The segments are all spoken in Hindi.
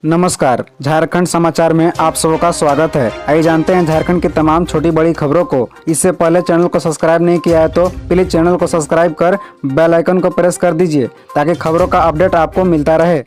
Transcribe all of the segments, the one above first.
नमस्कार, झारखंड समाचार में आप सबका स्वागत है। आइए जानते हैं झारखंड की तमाम छोटी बड़ी खबरों को। इससे पहले चैनल को सब्सक्राइब नहीं किया है तो प्लीज चैनल को सब्सक्राइब कर बेल आइकन को प्रेस कर दीजिए ताकि खबरों का अपडेट आपको मिलता रहे।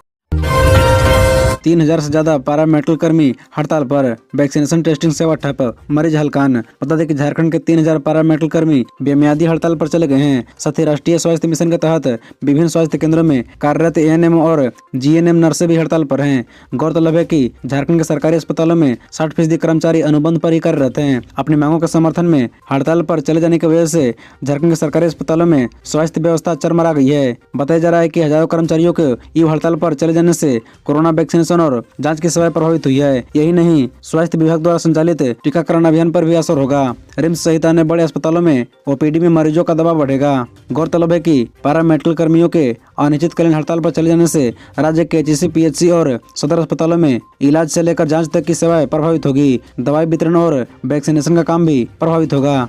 3000 से ज्यादा पारा मेडिकल कर्मी हड़ताल पर, वैक्सीनेशन टेस्टिंग सेवा ठप, मरीज हलकान। बता दें कि झारखंड के 3000 पारा मेडिकल कर्मी बेमियादी हड़ताल पर चले गए हैं। साथ ही राष्ट्रीय स्वास्थ्य मिशन के तहत विभिन्न स्वास्थ्य केंद्रों में कार्यरत एएनएम और जीएनएम नर्सें भी हड़ताल पर हैं। गौरतलब है कि झारखंड के सरकारी अस्पतालों में 60% कर्मचारी अनुबंध पर ही कार्यरत हैं। अपनी मांगों के समर्थन में हड़ताल पर चले जाने की वजह से झारखंड के सरकारी अस्पतालों में स्वास्थ्य व्यवस्था चरमरा गई है। बताया जा रहा है कि हजारों कर्मचारियों के ईव हड़ताल पर चले जाने से कोरोना वैक्सीनेशन और जांच की सेवाएं प्रभावित हुई है। यही नहीं, स्वास्थ्य विभाग द्वारा संचालित टीकाकरण अभियान पर भी असर होगा। रिम्स सहित अन्य बड़े अस्पतालों में ओपीडी में मरीजों का दबाव बढ़ेगा। गौरतलब है कि पारा मेडिकल कर्मियों के अनिश्चितकालीन हड़ताल पर चले जाने से राज्य के एचसी, पीएचसी और सदर अस्पतालों में इलाज से लेकर जांच तक की सेवाएं प्रभावित होगी। दवाई वितरण और वैक्सीनेशन का काम भी प्रभावित होगा।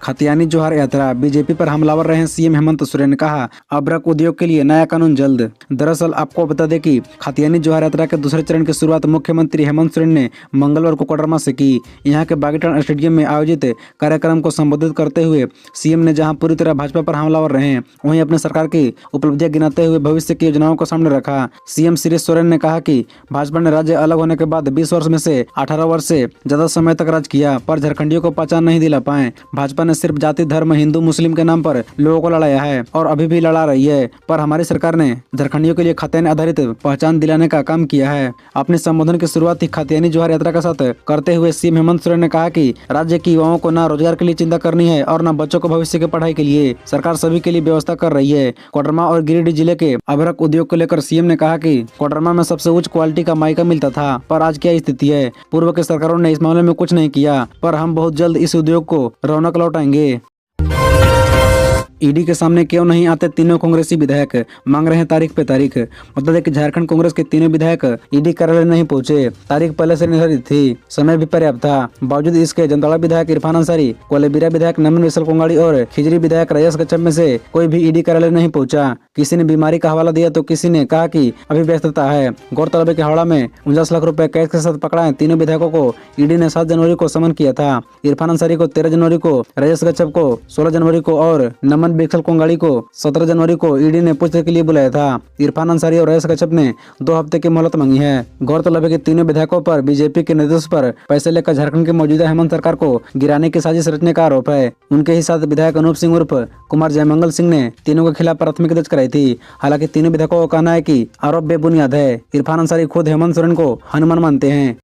खतियानी जोहार यात्रा, बीजेपी पर हमलावर रहे सीएम हेमंत सोरेन ने कहा, अभ्रक उद्योग के लिए नया कानून जल्द। दरअसल आपको बता दें कि खतियानी जोहार यात्रा के दूसरे चरण की शुरुआत मुख्यमंत्री हेमंत सोरेन ने मंगलवार को कोडरमा से की। यहां के बागीटान स्टेडियम में आयोजित कार्यक्रम को संबोधित करते हुए सीएम ने जहां पूरी तरह भाजपा पर हमलावर रहे, वहीं अपने सरकार की उपलब्धियां गिनाते हुए भविष्य की योजनाओं को सामने रखा। सीएम श्री सोरेन ने कहा कि भाजपा ने राज्य अलग होने के बाद 20 वर्ष में से 18 वर्ष से ज्यादा समय तक राज किया, पर झारखंडियों को पहचान नहीं दिला पाए। भाजपा ने सिर्फ जाति, धर्म, हिंदू मुस्लिम के नाम पर लोगों को लड़ाया है और अभी भी लड़ा रही है, पर हमारी सरकार ने झारखंडियों के लिए खतियानी आधारित पहचान दिलाने का काम किया है। अपने संबोधन की शुरुआत खतियानी जोहार यात्रा के साथ करते हुए सीएम हेमंत सोरेन ने कहा कि राज्य के युवाओं को न रोजगार के लिए चिंता करनी है और न बच्चों को भविष्य की पढ़ाई के लिए। सरकार सभी के लिए व्यवस्था कर रही है। कोडरमा और गिरिडीह जिले के अभ्रक उद्योग को लेकर सीएम ने कहा कि कोडरमा में सबसे उच्च क्वालिटी का माइका मिलता था, पर आज क्या स्थिति है। पूर्व के सरकारों ने इस मामले में कुछ नहीं किया, पर हम बहुत जल्द इस उद्योग को रौनक लौटाएंगे। ईडी के सामने क्यों नहीं आते तीनों कांग्रेसी विधायक, मांग रहे हैं तारीख पे तारीख। बता दें कि झारखंड कांग्रेस के तीनों विधायक ईडी कार्यालय नहीं पहुंचे। तारीख पहले से निर्धारित थी, समय भी पर्याप्त था। बावजूद इसके जमताड़ा विधायक इरफान अंसारी, कोलेबिरा विधायक नमन विसल कोंगाड़ी और खिजरी विधायक राजेश कच्छप में से कोई भी ईडी कार्यालय नहीं पहुंचा। किसी ने बीमारी का हवाला दिया तो किसी ने कहा कि अभी व्यस्तता है। गौरतलब है कि हावड़ा में 49 लाख रुपए कैश के साथ पकड़ाए तीनों विधायकों को ईडी ने 7 जनवरी को समन किया था। इरफान अंसारी को 13 जनवरी को, राजेश कच्छप को 16 जनवरी को और नमन विसल कोंगाड़ी को 17 जनवरी को ईडी ने पूछताछ के लिए बुलाया था। इरफान अंसारी और राजेश कच्छप ने 2 हफ्ते की मोहलत मांगी है। गौरतलब है कि तीनों विधायकों पर बीजेपी के नेतृत्व पर पैसे लेकर झारखंड की मौजूदा हेमंत सरकार को गिराने की साजिश रचने का आरोप है। उनके ही साथ विधायक अनूप सिंह उर्फ कुमार जयमंगल सिंह ने तीनों के खिलाफ प्राथमिकी दर्ज कराई थी। हालांकि तीनों विधायकों का कहना है कि आरोप बेबुनियाद है। इरफान अंसारी खुद हेमंत सोरेन को हनुमान मानते हैं।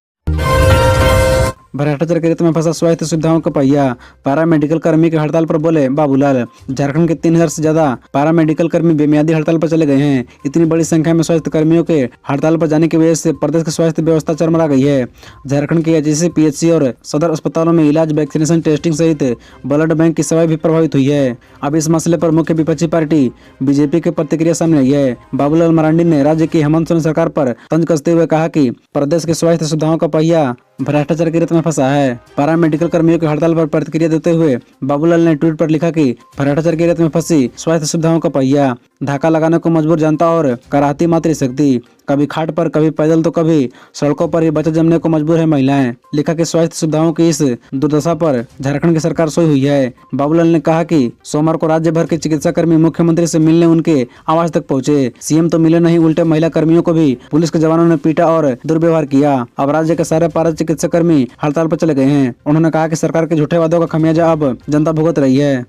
भ्रष्टाचार के रेत में फंसा स्वास्थ्य सुविधाओं का पहिया, पारा मेडिकल कर्मी की हड़ताल पर बोले बाबूलाल। झारखंड के 3000 से ज्यादा पारा मेडिकल कर्मी बेमियादी हड़ताल पर चले गए हैं। इतनी बड़ी संख्या में स्वास्थ्य कर्मियों के हड़ताल पर जाने की वजह से प्रदेश की स्वास्थ्य व्यवस्था चरमरा गई है। झारखंड के एचसी, पीएचसी और सदर अस्पतालों में इलाज, वैक्सीनेशन, टेस्टिंग सहित ब्लड बैंक की सेवाएं भी प्रभावित हुई है। अब इस मसले पर मुख्य विपक्षी पार्टी बीजेपी की प्रतिक्रिया सामने आई है। बाबूलाल मरांडी ने राज्य की हेमंत सोरेन सरकार पर तंज कसते हुए कहा कि प्रदेश के स्वास्थ्य सुविधाओं का पहिया भ्रष्टाचार की रेत में फंसा है। पारा मेडिकल कर्मियों की हड़ताल पर प्रतिक्रिया देते हुए बाबूलाल ने ट्वीट पर लिखा कि भ्रष्टाचार की रेत में फंसी स्वास्थ्य सुविधाओं का पहिया, धाका लगाने को मजबूर जनता और कराहती मातृशक्ति। कभी खाट पर, कभी पैदल तो कभी सड़कों पर ही बच्चे जमने को मजबूर है महिलाएं। लिखा कि स्वास्थ्य सुविधाओं की इस दुर्दशा पर झारखंड की सरकार सोई हुई है। बाबूलाल ने कहा कि सोमवार को राज्य भर के चिकित्सा कर्मी मुख्यमंत्री से मिलने उनके आवास तक पहुंचे। सीएम तो मिले नहीं, उल्टे महिला कर्मियों को भी पुलिस के जवानों ने पीटा और दुर्व्यवहार किया। अब राज्य के सारे पारा चिकित्सा कर्मी हड़ताल पर चले गए हैं। उन्होंने कहा कि सरकार के झूठे वादों का खमियाजा अब जनता भुगत रही है।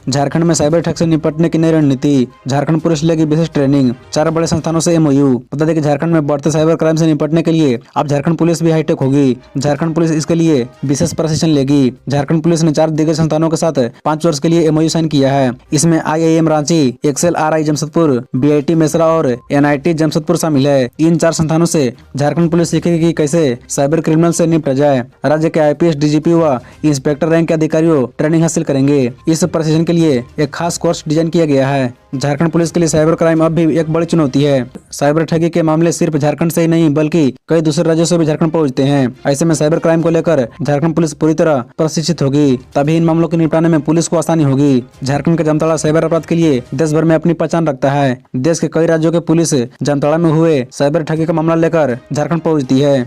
झारखंड में साइबर ठग से निपटने की नई रणनीति, झारखंड पुलिस लेगी विशेष ट्रेनिंग, 4 बड़े संस्थानों से एमओयू। बता दें कि झारखंड में बढ़ते साइबर क्राइम से निपटने के लिए अब झारखंड पुलिस भी हाईटेक होगी। झारखंड पुलिस इसके लिए विशेष प्रशिक्षण लेगी। झारखंड पुलिस ने 4 दिग्गज संस्थानों के साथ 5 वर्ष के लिए एमओयू साइन किया है। इसमें IIM Ranchi, XL RI Jamshedpur, BIT Mesra और NIT जमशेदपुर शामिल है। इन 4 संस्थानों से झारखंड पुलिस सीखेगी कि कैसे साइबर क्रिमिनल से निपटा जाए। राज्य के IPS, DGP व इंस्पेक्टर रैंक के अधिकारियों ट्रेनिंग हासिल करेंगे। इस प्रशिक्षण के लिए एक खास कोर्स डिजाइन किया गया है। झारखंड पुलिस के लिए साइबर क्राइम अब भी एक बड़ी चुनौती है। साइबर ठगी के मामले सिर्फ झारखंड से ही नहीं बल्कि कई दूसरे राज्यों से भी झारखंड पहुंचते हैं। ऐसे में साइबर क्राइम को लेकर झारखंड पुलिस पूरी तरह प्रशिक्षित होगी, तभी इन मामलों को निपटाने में पुलिस को आसानी होगी। झारखंड का जामताड़ा साइबर अपराध के लिए देश भर में अपनी पहचान रखता है। देश के कई राज्यों के पुलिस जामताड़ा में हुए साइबर ठगी का मामला लेकर झारखंड पहुंचती है।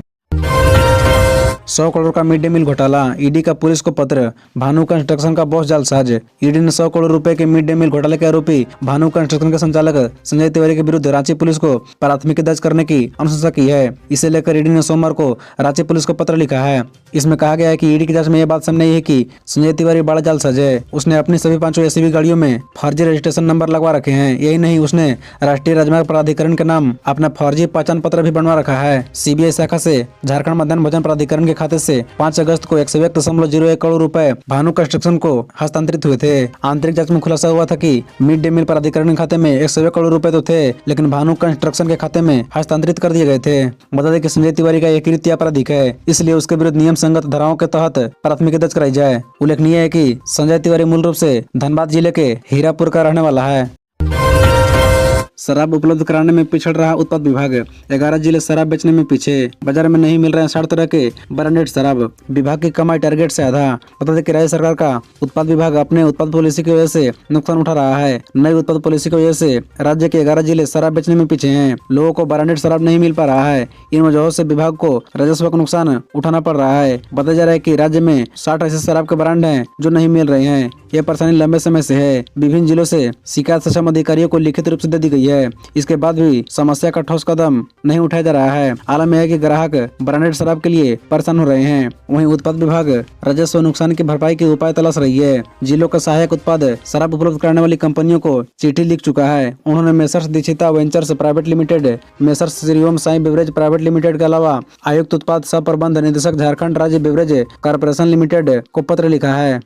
100 करोड़ का मिड डे मील घोटाला, ईडी का पुलिस को पत्र। भानु कंस्ट्रक्शन का बॉस जालसाज। ईडी ने 100 करोड़ रुपए के मिड डे मील घोटाले के आरोपी भानु कंस्ट्रक्शन के संचालक संजय तिवारी के विरुद्ध रांची पुलिस को प्राथमिकी दर्ज करने की अनुशंसा की है। इसे लेकर ईडी ने सोमवार को रांची पुलिस को पत्र लिखा है। इसमें कहा गया है कि ईडी की जांच में यह बात सामने आई है कि संजय तिवारी बड़ा जालसाज है। उसने अपनी सभी 5 एसीबी गाड़ियों में फर्जी रजिस्ट्रेशन नंबर लगवा रखे हैं। यही नहीं, उसने राष्ट्रीय राजमार्ग प्राधिकरण के नाम अपना फर्जी पहचान पत्र भी बनवा रखा है। सीबीआई शाखा से झारखंड मध्याह्न भोजन प्राधिकरण के खाते से 5 अगस्त को 101.01 करोड़ रुपए भानु कंस्ट्रक्शन को हस्तांतरित हुए थे। आंतरिक जांच में खुलासा हुआ था कि मिड डे मील प्राधिकरण के खाते में 101 करोड़ रुपए तो थे, लेकिन भानु कंस्ट्रक्शन के खाते में हस्तांतरित कर दिए गए थे। बता दें कि संजय तिवारी का एक कृत्य आपराधिक है, इसलिए उसके विरुद्ध नियम संगत धाराओं के तहत प्राथमिकी दर्ज कराई जाए। उल्लेखनीय है कि संजय तिवारी मूल रूप से धनबाद जिले के हीरापुर का रहने वाला है। शराब उपलब्ध कराने में पिछड़ रहा उत्पाद विभाग। 11 जिले शराब बेचने में पीछे। बाजार में नहीं मिल रहे हैं 60 तरह के ब्रांडेड शराब। विभाग की कमाई टारगेट से आधा। बता दें कि राज्य सरकार का उत्पाद विभाग अपने उत्पाद पॉलिसी की वजह से नुकसान उठा रहा है। नई उत्पाद पॉलिसी की वजह से राज्य के 11 जिले शराब बेचने में पीछे हैं। लोगों को ब्रांडेड शराब नहीं मिल पा रहा है। इन वजहों से विभाग को राजस्व का नुकसान उठाना पड़ रहा है। बताया जा रहा है कि राज्य में 60 ऐसे शराब के ब्रांड हैं जो नहीं मिल रहे हैं। यह परेशानी लंबे समय से है। विभिन्न जिलों से शिकायत सक्षम अधिकारियों को लिखित रूप से दे दी गई है। इसके बाद भी समस्या का ठोस कदम नहीं उठाया जा रहा है। आलम यह है कि ग्राहक ब्रांडेड शराब के लिए परेशान हो रहे हैं। वहीं उत्पाद विभाग राजस्व नुकसान की भरपाई के उपाय तलाश रही है। जिलों का सहायक उत्पाद शराब उपलब्ध कराने वाली कंपनियों को चिट्ठी लिख चुका है। उन्होंने messrs Dikshita ventures private limited, messrs Shriom Sai beverage private limited के अलावा आयुक्त उत्पाद सह प्रबंध निदेशक झारखंड राज्य बेवरेज कॉर्पोरेशन लिमिटेड को पत्र लिखा है।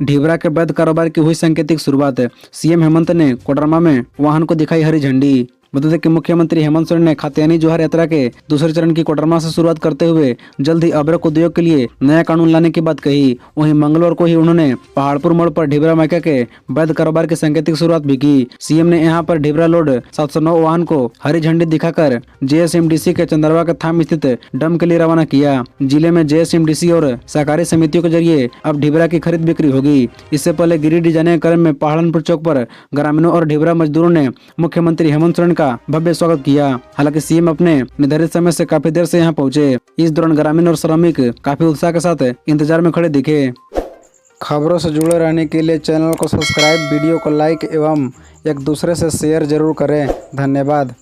ढिबरा के वैध कारोबार की हुई सांकेतिक शुरुआत। सीएम हेमंत ने कोडरमा में वाहन को दिखाई हरी झंडी। बता दें कि मुख्यमंत्री हेमंत सोरेन ने खातियानी जोहार यात्रा के दूसरे चरण की कोडरमा से शुरुआत करते हुए जल्द ही अभ्रक उद्योग के लिए नया कानून लाने की बात कही। वहीं मंगलवार को ही उन्होंने पहाड़पुर मोड़ पर ढिबरा माइका के वैध कारोबार की सांकेतिक शुरुआत भी की। सीएम ने यहां पर ढिबरा लोड 709 वाहन को हरी झंडी दिखाकर जेएसएमडीसी के चंदरवा के थाम स्थित डम के लिए रवाना किया। जिले में जेएसएमडीसी और सहकारी समितियों के जरिए अब ढिबरा की खरीद बिक्री होगी। इससे पहले गिरिडीह जाने के क्रम में पहाड़नपुर चौक पर ग्रामीणों और ढिबरा मजदूरों ने मुख्यमंत्री हेमंत सोरेन भव्य स्वागत किया। हालांकि सीएम अपने निर्धारित समय से काफी देर से यहां पहुंचे। इस दौरान ग्रामीण और श्रमिक काफी उत्साह के साथ इंतजार में खड़े दिखे। खबरों से जुड़े रहने के लिए चैनल को सब्सक्राइब, वीडियो को लाइक एवं एक दूसरे से शेयर जरूर करें। धन्यवाद।